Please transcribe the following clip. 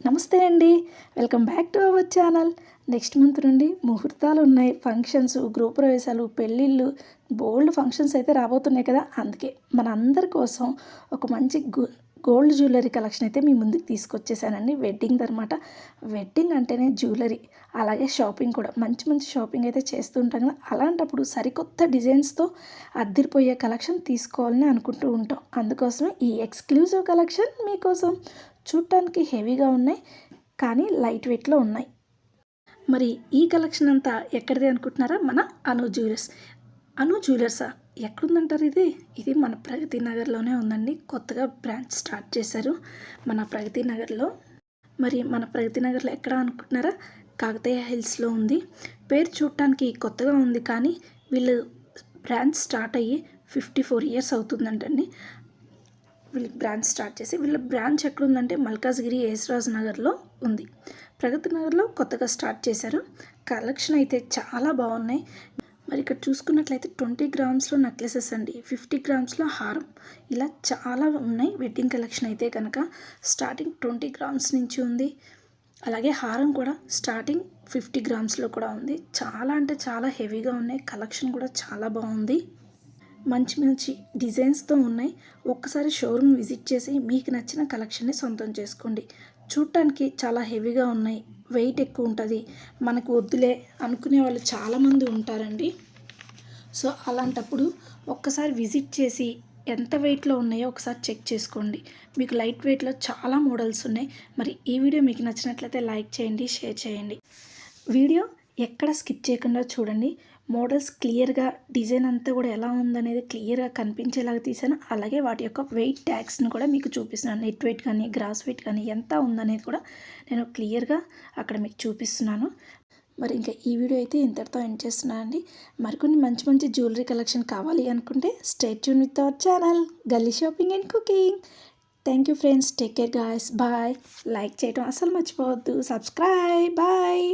నమస్తే అండి. Welcome back to our channel. Next month నుండి ముహూర్తాలు ఉన్నాయి. ఫంక్షన్స్, గృహప్రవేశాలు, పెళ్ళిళ్ళు, బోల్డ్ ఫంక్షన్స్ అయితే రాబోతున్నాయి కదా. అందుకే మనందరి కోసం ఒక మంచి గోల్డ్ జ్యువెలరీ కలెక్షన్ అయితే మీ ముందుకు తీసుకొచ్చేసానండి. వెడ్డింగ్ అనమాట. వెడ్డింగ్ అంటేనే జ్యువెలరీ, అలాగే షాపింగ్ కూడా మంచి మంచి షాపింగ్ అయితే చేస్తూ ఉంటాం కదా. అలాంటప్పుడు సరికొత్త డిజైన్స్తో అద్దిరిపోయే కలెక్షన్ తీసుకోవాలని అనుకుంటూ ఉంటాం. అందుకోసమే ఈ ఎక్స్క్లూజివ్ కలెక్షన్ మీకోసం. చూడటానికి హెవీగా ఉన్నాయి, కానీ లైట్ వెయిట్లో ఉన్నాయి. మరి ఈ కలెక్షన్ అంతా ఎక్కడిది అనుకుంటున్నారా? మన అను జ్యువెలర్స్. అను జ్యువెలర్సా? ఎక్కడుందంటారు ఇది మన ప్రగతి నగర్లోనే ఉందండి. కొత్తగా బ్రాంచ్ స్టార్ట్ చేశారు మన ప్రగతి నగర్లో. మరి మన ప్రగతి నగర్లో ఎక్కడ అనుకుంటున్నారా? కాకతీయ హిల్స్లో ఉంది. పేరు చూడటానికి కొత్తగా ఉంది, కానీ వీళ్ళు బ్రాంచ్ స్టార్ట్ అయ్యి 54 years అవుతుందంటండి. వీళ్ళు బ్రాంచ్ స్టార్ట్ చేసి, వీళ్ళ బ్రాంచ్ ఎక్కడుందంటే మల్కాజ్గిరి యేసరాజ్ నగర్లో ఉంది. ప్రగతి నగర్లో కొత్తగా స్టార్ట్ చేశారు. కలెక్షన్ అయితే చాలా బాగున్నాయి. మరి ఇక్కడ చూసుకున్నట్లయితే 20 grams నెక్లెసెస్ అండి, 50 grams హారం, ఇలా చాలా ఉన్నాయి. వెడ్డింగ్ కలెక్షన్ అయితే కనుక స్టార్టింగ్ 20 grams నుంచి ఉంది. అలాగే హారం కూడా స్టార్టింగ్ 50 grams కూడా ఉంది. చాలా అంటే చాలా హెవీగా ఉన్నాయి. కలెక్షన్ కూడా చాలా బాగుంది. మంచి మంచి డిజైన్స్తో ఉన్నాయి. ఒక్కసారి షోరూమ్ విజిట్ చేసి మీకు నచ్చిన కలెక్షన్ని సొంతం చేసుకోండి. చూడటానికి చాలా హెవీగా ఉన్నాయి, వెయిట్ ఎక్కువ ఉంటుంది, మనకు వద్దులే అనుకునే వాళ్ళు చాలామంది ఉంటారండి. సో అలాంటప్పుడు ఒక్కసారి విజిట్ చేసి ఎంత వెయిట్లో ఉన్నాయో ఒకసారి చెక్ చేసుకోండి. మీకు లైట్ వెయిట్లో చాలా మోడల్స్ ఉన్నాయి. మరి ఈ వీడియో మీకు నచ్చినట్లయితే లైక్ చేయండి, షేర్ చేయండి. వీడియో ఎక్కడ స్కిప్ చేయకుండా చూడండి. మోడల్స్ క్లియర్గా, డిజైన్ అంతా కూడా ఎలా ఉందనేది క్లియర్గా కనిపించేలాగా తీసాను. అలాగే వాటి యొక్క వెయిట్ ట్యాగ్స్ని కూడా మీకు చూపిస్తున్నాను. నెట్ వెయిట్ కానీ గ్రాస్ వెయిట్ కానీ ఎంత ఉందనేది కూడా నేను క్లియర్గా అక్కడ మీకు చూపిస్తున్నాను. మరి ఇంకా ఈ వీడియో అయితే ఇంతటితో ఎండ్ చేస్తున్నానండి. మరికొన్ని మంచి మంచి జ్యువెలరీ కలెక్షన్ కావాలి అనుకుంటే stay tune with our channel Galli shopping and cooking. Thank you friends. Take care guys. Bye. Like చేయడం అసలు మర్చిపోవద్దు. సబ్స్క్రైబ్. బాయ్.